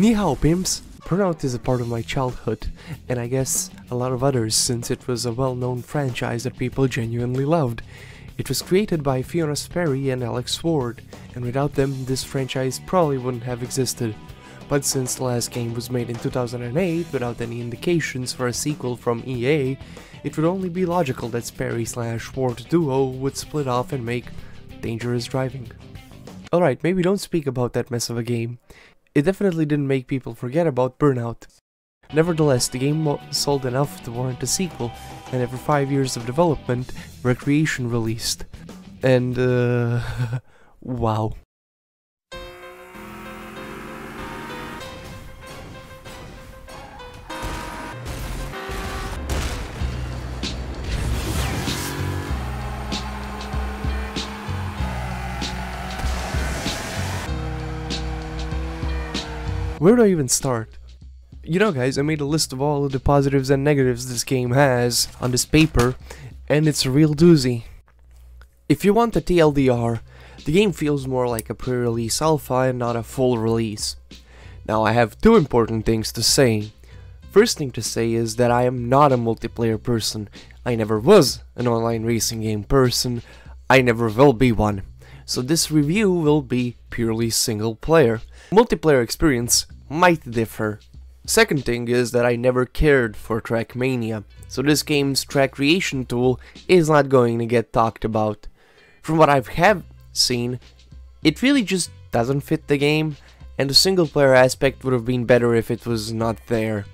Ni hao, pimps! Burnout is a part of my childhood, and I guess a lot of others, since it was a well-known franchise that people genuinely loved. It was created by Fiona Sperry and Alex Ward, and without them this franchise probably wouldn't have existed. But since the last game was made in 2008 without any indications for a sequel from EA, it would only be logical that Sperry/Ward duo would split off and make Dangerous Driving. Alright, maybe don't speak about that mess of a game. It definitely didn't make people forget about Burnout. Nevertheless, the game sold enough to warrant a sequel, and after 5 years of development, Wreckreation released. And, wow. Where do I even start? You know guys, I made a list of all of the positives and negatives this game has on this paper, and it's a real doozy. If you want the TLDR, the game feels more like a pre-release alpha and not a full release. Now I have two important things to say. First thing to say is that I am not a multiplayer person. I never was an online racing game person. I never will be one. So this review will be purely single player. Multiplayer experience might differ. Second thing is that I never cared for Trackmania, so this game's track creation tool is not going to get talked about. From what I have seen, it really just doesn't fit the game, and the single player aspect would have been better if it was not there.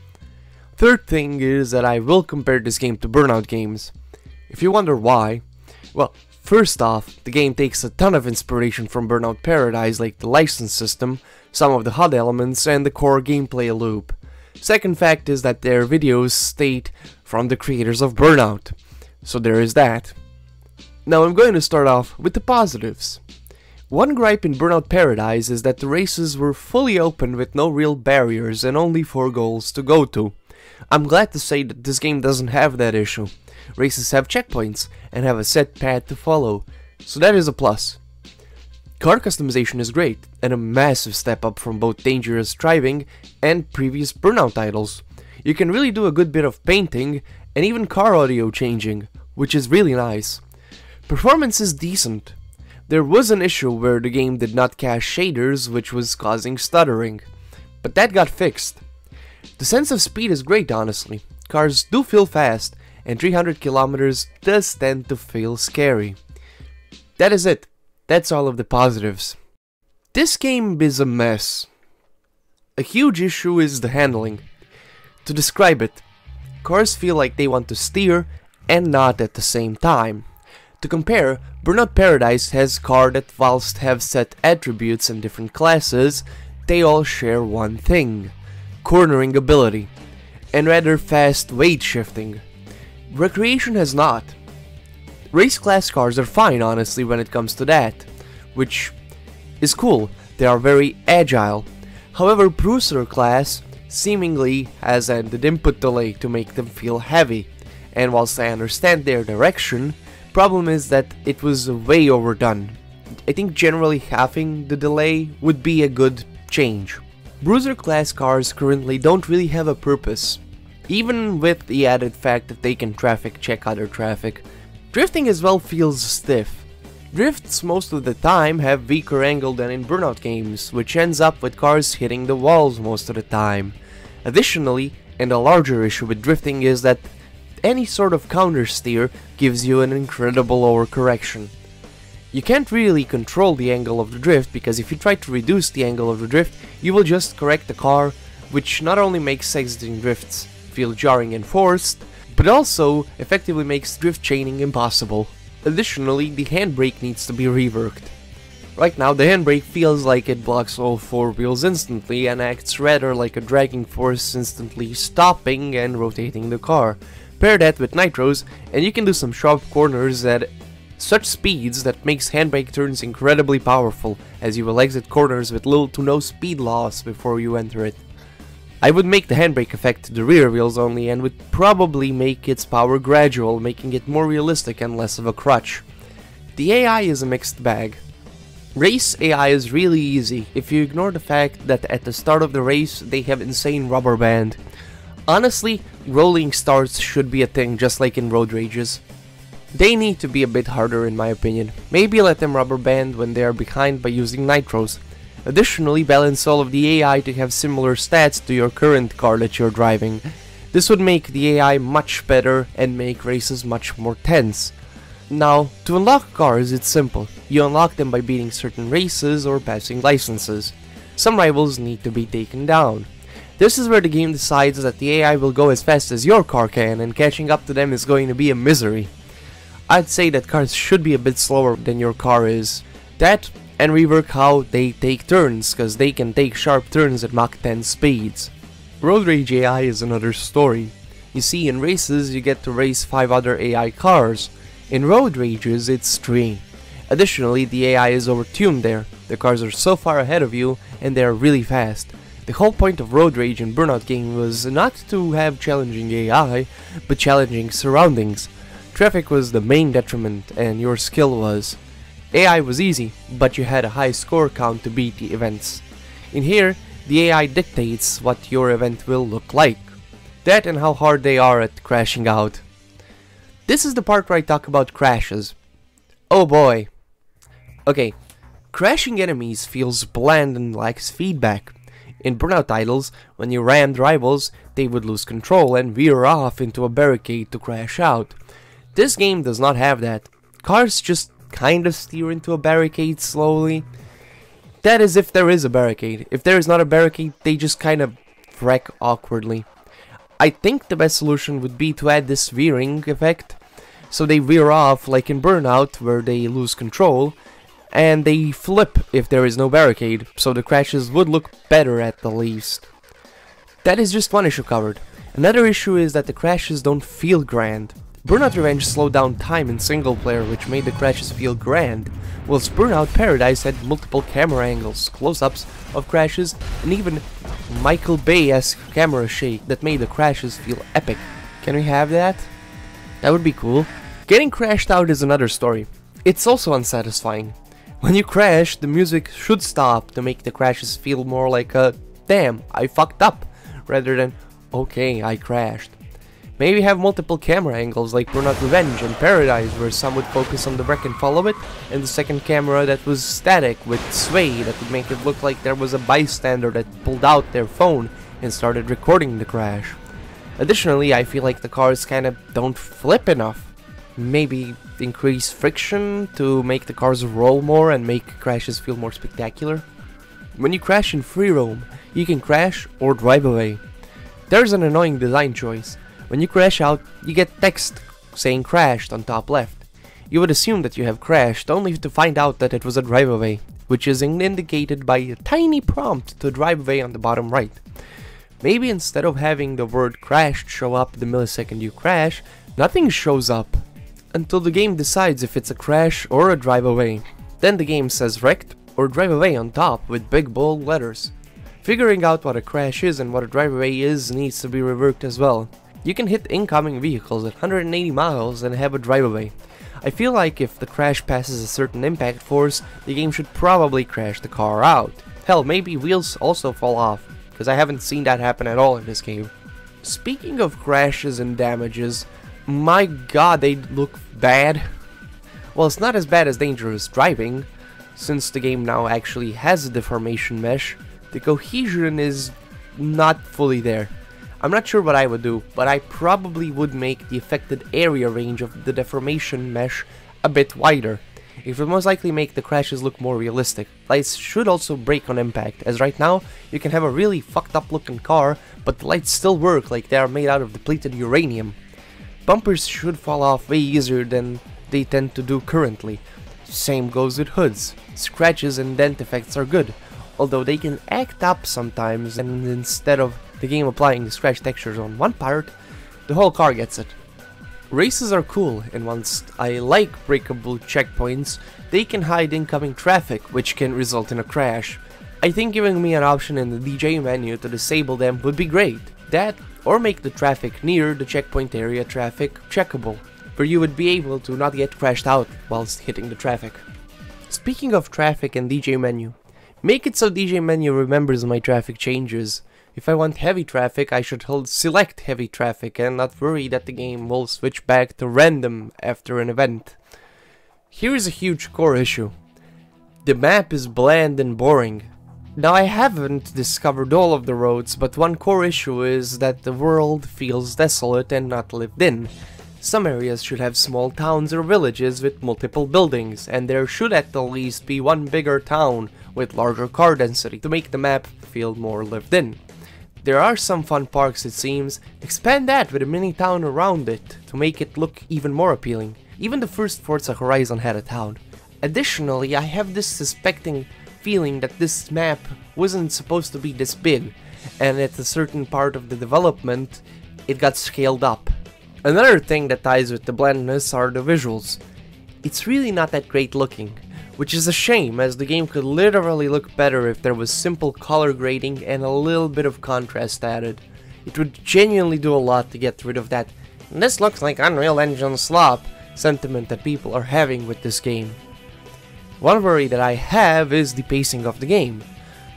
Third thing is that I will compare this game to Burnout games. If you wonder why, well, first off, the game takes a ton of inspiration from Burnout Paradise, like the license system, some of the HUD elements, and the core gameplay loop. Second fact is that their videos state from the creators of Burnout, so there is that. Now I'm going to start off with the positives. One gripe in Burnout Paradise is that the races were fully open with no real barriers and only 4 goals to go to. I'm glad to say that this game doesn't have that issue. Races have checkpoints and have a set path to follow, so that is a plus. Car customization is great, and a massive step up from both Dangerous Driving and previous Burnout titles. You can really do a good bit of painting, and even car audio changing, which is really nice. Performance is decent. There was an issue where the game did not cache shaders, which was causing stuttering, but that got fixed. The sense of speed is great, honestly. Cars do feel fast, and 300 kilometers does tend to feel scary. That is it. That's all of the positives. This game is a mess. A huge issue is the handling. To describe it, cars feel like they want to steer and not at the same time. To compare, Burnout Paradise has cars that whilst have set attributes and different classes, they all share one thing: cornering ability, and rather fast weight shifting. Wreckreation has not. Race class cars are fine honestly when it comes to that, which is cool, they are very agile. However, Bruiser class seemingly has added input delay to make them feel heavy, and whilst I understand their direction, problem is that it was way overdone. I think generally halving the delay would be a good change. Bruiser class cars currently don't really have a purpose, even with the added fact that they can traffic check other traffic. Drifting as well feels stiff. Drifts most of the time have weaker angle than in Burnout games, which ends up with cars hitting the walls most of the time. Additionally, and a larger issue with drifting is that any sort of counter steer gives you an incredible overcorrection. You can't really control the angle of the drift, because if you try to reduce the angle of the drift, you will just correct the car, which not only makes exiting drifts feel jarring and forced, but also effectively makes drift chaining impossible. Additionally, the handbrake needs to be reworked. Right now, the handbrake feels like it blocks all 4 wheels instantly and acts rather like a dragging force, instantly stopping and rotating the car. Pair that with nitros and you can do some sharp corners at such speeds that makes handbrake turns incredibly powerful, as you will exit corners with little to no speed loss before you enter it. I would make the handbrake effect to the rear wheels only and would probably make its power gradual, making it more realistic and less of a crutch. The AI is a mixed bag. Race AI is really easy if you ignore the fact that at the start of the race they have insane rubber band. Honestly, rolling starts should be a thing just like in road rages. They need to be a bit harder in my opinion. Maybe let them rubber band when they are behind by using nitros. Additionally, balance all of the AI to have similar stats to your current car that you're driving. This would make the AI much better and make races much more tense. Now, to unlock cars it's simple. You unlock them by beating certain races or passing licenses. Some rivals need to be taken down. This is where the game decides that the AI will go as fast as your car can, and catching up to them is going to be a misery. I'd say that cars should be a bit slower than your car is. That, and rework how they take turns, cause they can take sharp turns at Mach 10 speeds. Road Rage AI is another story. You see, in races you get to race 5 other AI cars. In Road Rages it's 3. Additionally, the AI is overtuned there. The cars are so far ahead of you and they are really fast. The whole point of Road Rage and Burnout game was not to have challenging AI, but challenging surroundings. Traffic was the main detriment and your skill was. AI was easy, but you had a high score count to beat the events. In here, the AI dictates what your event will look like. That and how hard they are at crashing out. This is the part where I talk about crashes. Oh boy. Okay, crashing enemies feels bland and lacks feedback. In Burnout titles, when you rammed rivals, they would lose control and veer off into a barricade to crash out. This game does not have that. Cars just kind of steer into a barricade slowly. That is if there is a barricade. If there is not a barricade, they just kind of wreck awkwardly. I think the best solution would be to add this veering effect, so they veer off like in Burnout where they lose control, and they flip if there is no barricade, so the crashes would look better at the least. That is just one issue covered. Another issue is that the crashes don't feel grand. Burnout Revenge slowed down time in single player, which made the crashes feel grand, whilst Burnout Paradise had multiple camera angles, close-ups of crashes, and even Michael Bay-esque camera shake that made the crashes feel epic. Can we have that? That would be cool. Getting crashed out is another story. It's also unsatisfying. When you crash, the music should stop to make the crashes feel more like a damn, I fucked up, rather than okay, I crashed. Maybe have multiple camera angles like Burnout Revenge and Paradise, where some would focus on the wreck and follow it, and the second camera that was static with sway that would make it look like there was a bystander that pulled out their phone and started recording the crash. Additionally, I feel like the cars kinda don't flip enough. Maybe increase friction to make the cars roll more and make crashes feel more spectacular. When you crash in free roam, you can crash or drive away. There's an annoying design choice. When you crash out, you get text saying crashed on top left. You would assume that you have crashed only to find out that it was a drive away, which is indicated by a tiny prompt to drive away on the bottom right. Maybe instead of having the word crashed show up the millisecond you crash, nothing shows up until the game decides if it's a crash or a drive away. Then the game says wrecked or drive away on top with big bold letters. Figuring out what a crash is and what a drive away is needs to be reworked as well. You can hit incoming vehicles at 180 miles and have a drive away. I feel like if the crash passes a certain impact force, the game should probably crash the car out. Hell, maybe wheels also fall off, because I haven't seen that happen at all in this game. Speaking of crashes and damages, my god, they look bad. Well, it's not as bad as dangerous driving. Since the game now actually has a deformation mesh, the cohesion is not fully there. I'm not sure what I would do, but I probably would make the affected area range of the deformation mesh a bit wider. It would most likely make the crashes look more realistic. Lights should also break on impact, as right now you can have a really fucked up looking car, but the lights still work like they are made out of depleted uranium. Bumpers should fall off way easier than they tend to do currently. Same goes with hoods. Scratches and dent effects are good, although they can act up sometimes, and instead of the game applying the scratch textures on one part, the whole car gets it. Races are cool, and whilst I like breakable checkpoints, they can hide incoming traffic, which can result in a crash. I think giving me an option in the DJ menu to disable them would be great. That, or make the traffic near the checkpoint area traffic checkable, where you would be able to not get crashed out whilst hitting the traffic. Speaking of traffic and DJ menu, make it so DJ menu remembers my traffic changes. If I want heavy traffic, I should select heavy traffic and not worry that the game will switch back to random after an event. Here is a huge core issue. The map is bland and boring. Now I haven't discovered all of the roads, but one core issue is that the world feels desolate and not lived in. Some areas should have small towns or villages with multiple buildings, and there should at the least be one bigger town with larger car density to make the map feel more lived in. There are some fun parks, it seems. Expand that with a mini town around it to make it look even more appealing. Even the first Forza Horizon had a town. Additionally, I have this suspecting feeling that this map wasn't supposed to be this big, and at a certain part of the development, it got scaled up. Another thing that ties with the blandness are the visuals. It's really not that great looking, which is a shame, as the game could literally look better if there was simple color grading and a little bit of contrast added. It would genuinely do a lot to get rid of that "this looks like Unreal Engine slop" sentiment that people are having with this game. One worry that I have is the pacing of the game.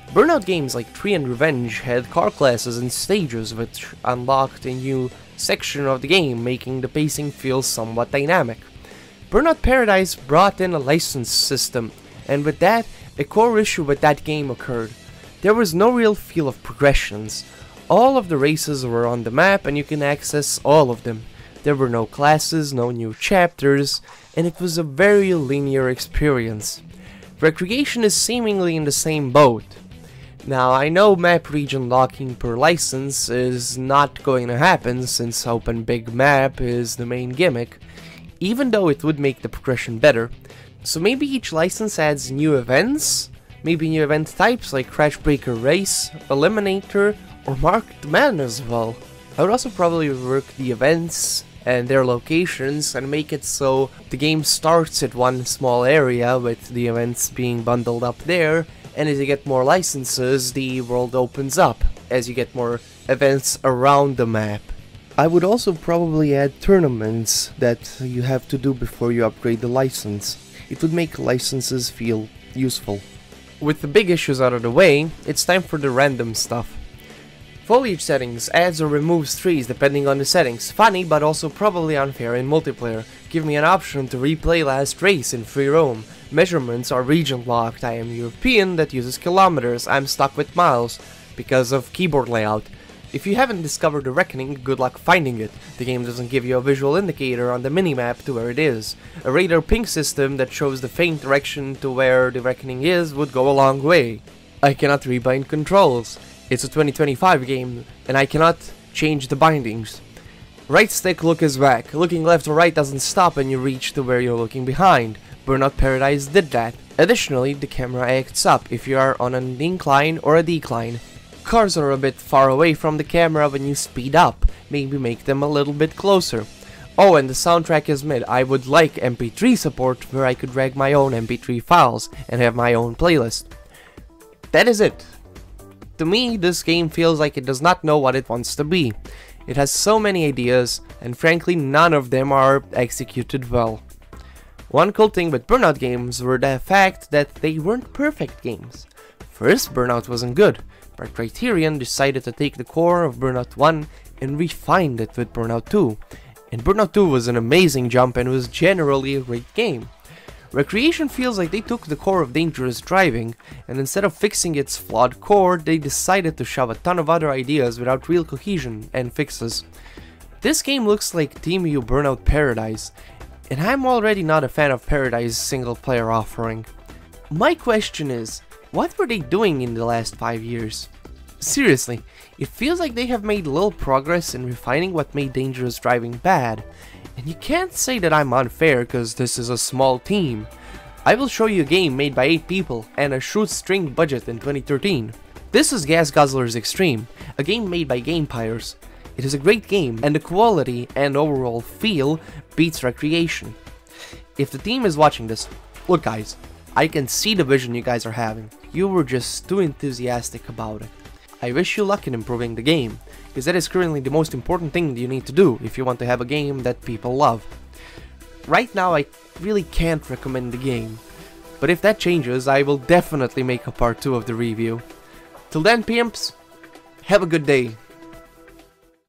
Burnout games like 3 and Revenge had car classes and stages which unlocked a new section of the game, making the pacing feel somewhat dynamic. Burnout Paradise brought in a license system, and with that, a core issue with that game occurred. There was no real feel of progressions. All of the races were on the map and you can access all of them. There were no classes, no new chapters, and it was a very linear experience. Wreckreation is seemingly in the same boat. Now, I know map region locking per license is not going to happen since open big map is the main gimmick, even though it would make the progression better. So maybe each license adds new events, maybe new event types like Crash Breaker Race, Eliminator, or Marked Man as well. I would also probably rework the events and their locations and make it so the game starts at one small area with the events being bundled up there, and as you get more licenses, the world opens up as you get more events around the map. I would also probably add tournaments that you have to do before you upgrade the license. It would make licenses feel useful. With the big issues out of the way, it's time for the random stuff. Foliage settings adds or removes trees depending on the settings. Funny, but also probably unfair in multiplayer. Give me an option to replay last race in free roam. Measurements are region locked. I am European, that uses kilometers. I'm stuck with miles because of keyboard layout. If you haven't discovered the reckoning, good luck finding it. The game doesn't give you a visual indicator on the minimap to where it is. A radar ping system that shows the faint direction to where the reckoning is would go a long way. I cannot rebind controls. It's a 2025 game, and I cannot change the bindings. Right stick look is back. Looking left or right doesn't stop when you reach to where you're looking behind. Burnout Paradise did that. Additionally, the camera acts up if you are on an incline or a decline. Cars are a bit far away from the camera when you speed up. Maybe make them a little bit closer. Oh, and the soundtrack is mid. I would like MP3 support where I could drag my own MP3 files and have my own playlist. That is it. To me, this game feels like it does not know what it wants to be. It has so many ideas, and frankly none of them are executed well. One cool thing with Burnout games were the fact that they weren't perfect games. First, Burnout wasn't good, but Criterion decided to take the core of Burnout 1 and refined it with Burnout 2. And Burnout 2 was an amazing jump and was generally a great game. Wreckreation feels like they took the core of dangerous driving, and instead of fixing its flawed core, they decided to shove a ton of other ideas without real cohesion and fixes. This game looks like Team U Burnout Paradise, and I'm already not a fan of Paradise single-player offering. My question is, what were they doing in the last 5 years? Seriously, it feels like they have made little progress in refining what made dangerous driving bad. And you can't say that I'm unfair cause this is a small team. I will show you a game made by 8 people and a shoestring budget in 2013. This is Gas Guzzlers Extreme, a game made by Gamepires. It is a great game and the quality and overall feel beats Wreckreation. If the team is watching this, look guys, I can see the vision you guys are having. You were just too enthusiastic about it. I wish you luck in improving the game, because that is currently the most important thing you need to do if you want to have a game that people love. Right now I really can't recommend the game. But if that changes, I will definitely make a part 2 of the review. Till then, pimps, have a good day.